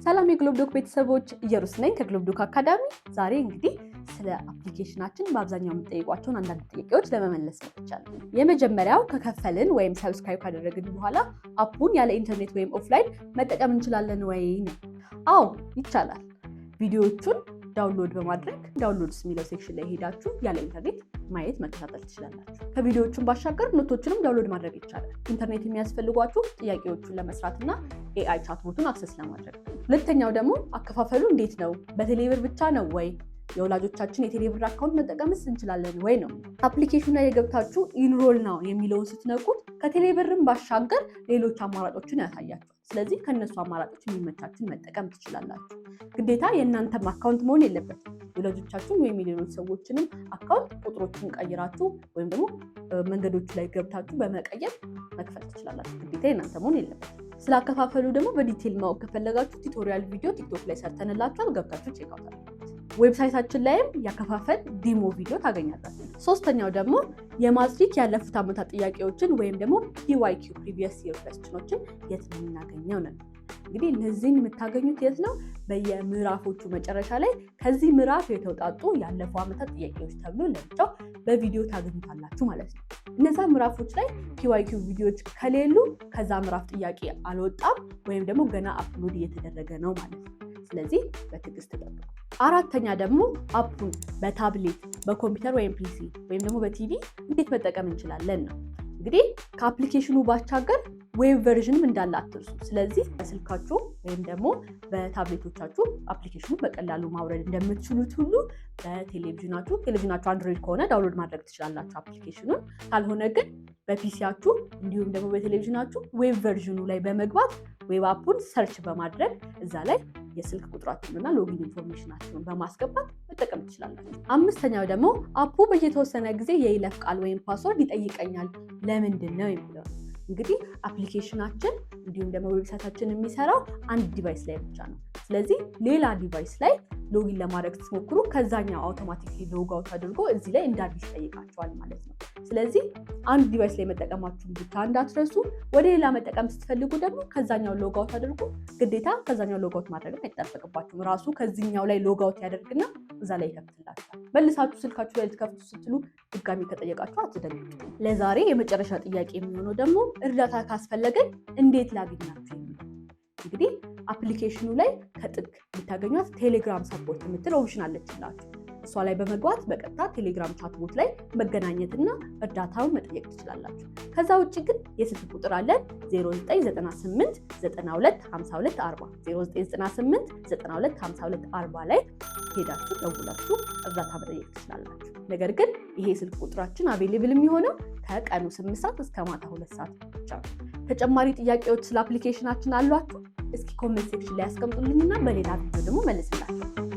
ሰላም የግሎብ ዶክ ቤተሰቦች፣ ኢየሩስ ነኝ ከግሎብ ዶክ አካዳሚ። ዛሬ እንግዲህ ስለ አፕሊኬሽናችን በአብዛኛው የምንጠይቋቸውን አንዳንድ ጥያቄዎች ለመመለስ መጥቻለሁ። የመጀመሪያው ከከፈልን ወይም ሰብስክራይብ ካደረግን በኋላ አፑን ያለ ኢንተርኔት ወይም ኦፍላይን መጠቀም እንችላለን ወይ ነው? አዎ ይቻላል። ቪዲዮዎቹን ዳውንሎድ በማድረግ ዳውንሎድስ የሚለው ሴክሽን ላይ ሄዳችሁ ያለ ኢንተርኔት ማየት መከታተል ትችላላችሁ። ከቪዲዮዎቹን ባሻገር ኖቶችንም ዳውንሎድ ማድረግ ይቻላል። ኢንተርኔት የሚያስፈልጓችሁ ጥያቄዎቹን ለመስራትና ኤአይ ቻትቦቱን አክሰስ ለማድረግ። ሁለተኛው ደግሞ አከፋፈሉ እንዴት ነው? በቴሌብር ብቻ ነው ወይ? የወላጆቻችን የቴሌብር አካውንት መጠቀምስ እንችላለን ወይ ነው? አፕሊኬሽኑ ላይ የገብታችሁ ኢንሮል ናው የሚለውን ስትነኩት ከቴሌብርም ባሻገር ሌሎች አማራጮችን ያሳያችኋል። ስለዚህ ከነሱ አማራጮች የሚመቻችን መጠቀም ትችላላችሁ። ግዴታ የእናንተም አካውንት መሆን የለበትም። የወላጆቻችሁን ወይም የሌሎች ሰዎችንም አካውንት ቁጥሮችን ቀይራችሁ ወይም ደግሞ መንገዶቹ ላይ ገብታችሁ በመቀየር መክፈል ትችላላችሁ። ግዴታ የእናንተ መሆን የለበትም። ስላከፋፈሉ ደግሞ በዲቴል ማወቅ ከፈለጋችሁ ቱቶሪያል ቪዲዮ ቲክቶክ ላይ ሰርተንላችኋል፣ ገብታችሁ ቼክ አውት አድርጉት። ዌብሳይታችን ላይም ያከፋፈል ዲሞ ቪዲዮ ታገኛላችሁ። ሶስተኛው ደግሞ የማትሪክ ያለፉት ዓመታት ጥያቄዎችን ወይም ደግሞ PYQ ፕሪቪየስ ይር ኩዌስችኖችን የት ነው የምናገኘው ነው። እንግዲህ እነዚህን የምታገኙት የት ነው? በየምዕራፎቹ መጨረሻ ላይ ከዚህ ምዕራፍ የተውጣጡ ያለፉ ዓመታት ጥያቄዎች ተብሎ ለብቻው በቪዲዮ ታገኙታላችሁ ማለት ነው። እነዛ ምዕራፎች ላይ PYQ ቪዲዮዎች ከሌሉ ከዛ ምዕራፍ ጥያቄ አልወጣም ወይም ደግሞ ገና አፕሎድ እየተደረገ ነው ማለት ነው። ስለዚህ በትዕግስት ጠብቁ። አራተኛ ደግሞ አፑን በታብሌት በኮምፒውተር ወይም ፒሲ ወይም ደግሞ በቲቪ እንዴት መጠቀም እንችላለን ነው። እንግዲህ ከአፕሊኬሽኑ ባሻገር ዌብ ቨርዥንም እንዳለ አትርሱ። ስለዚህ በስልካችሁ ወይም ደግሞ በታብሌቶቻችሁ አፕሊኬሽኑ በቀላሉ ማውረድ እንደምትችሉት ሁሉ በቴሌቪዥናችሁ አንድሮይድ ከሆነ ዳውንሎድ ማድረግ ትችላላችሁ አፕሊኬሽኑን። ካልሆነ ግን በፒሲያችሁ እንዲሁም ደግሞ በቴሌቪዥናችሁ ዌብ ቨርዥኑ ላይ በመግባት ዌብ አፑን ሰርች በማድረግ እዛ ላይ የስልክ ቁጥራችሁንና ሎጊን ኢንፎርሜሽናችሁን በማስገባት መጠቀም ትችላላችሁ። አምስተኛው ደግሞ አፑ በየተወሰነ ጊዜ የይለፍ ቃል ወይም ፓስወርድ ይጠይቀኛል ለምንድን ነው የሚለው። እንግዲህ አፕሊኬሽናችን እንዲሁም ደግሞ ዌብሳይታችን የሚሰራው አንድ ዲቫይስ ላይ ብቻ ነው። ስለዚህ ሌላ ዲቫይስ ላይ ሎጊን ለማድረግ ስትሞክሩ ከዛኛው አውቶማቲክሊ ሎግ አውት አድርጎ እዚህ ላይ እንደ አዲስ ይጠይቃቸዋል ማለት ነው። ስለዚህ አንድ ዲቫይስ ላይ መጠቀማችሁን ብቻ እንዳትረሱ። ወደ ሌላ መጠቀም ስትፈልጉ ደግሞ ከዛኛው ሎግ አውት አድርጎ ግዴታ ከዛኛው ሎግ አውት ማድረግ አይጠበቅባችሁም። ራሱ ከዚህኛው ላይ ሎግ አውት ያደርግና እዛ ላይ ይከፍትላችኋል። መልሳችሁ ስልካችሁ ላይ ልትከፍቱ ስትሉ ድጋሚ ከጠየቃችሁ አትደንግጡ። ለዛሬ የመጨረሻ ጥያቄ የሚሆነው ደግሞ እርዳታ ካስፈለገን እንዴት ላገኛችሁ? እንግዲህ አፕሊኬሽኑ ላይ ከጥግ የምታገኟት ቴሌግራም ሰፖርት የምትል ኦፕሽን አለችላችሁ። እሷ ላይ በመግባት በቀጥታ ቴሌግራም ቻትቦት ላይ መገናኘትና እርዳታውን መጠየቅ ትችላላችሁ። ከዛ ውጭ ግን የስልክ ቁጥር አለን 0998 92 52 40 0998 92 52 40 ላይ ሄዳችሁ ደውላችሁ እርዳታ መጠየቅ ትችላላችሁ። ነገር ግን ይሄ ስልክ ቁጥራችን አቬሌብል የሚሆነው ከቀኑ 8 ሰዓት እስከ ማታ 2 ሰዓት ብቻ ነው። ተጨማሪ ጥያቄዎች ስለ አፕሊኬሽናችን አሏችሁ? እስኪ ኮሜንት ሴክሽን ላይ ያስቀምጡልኝና በሌላ ቪዲዮ ደግሞ መልስላችሁ።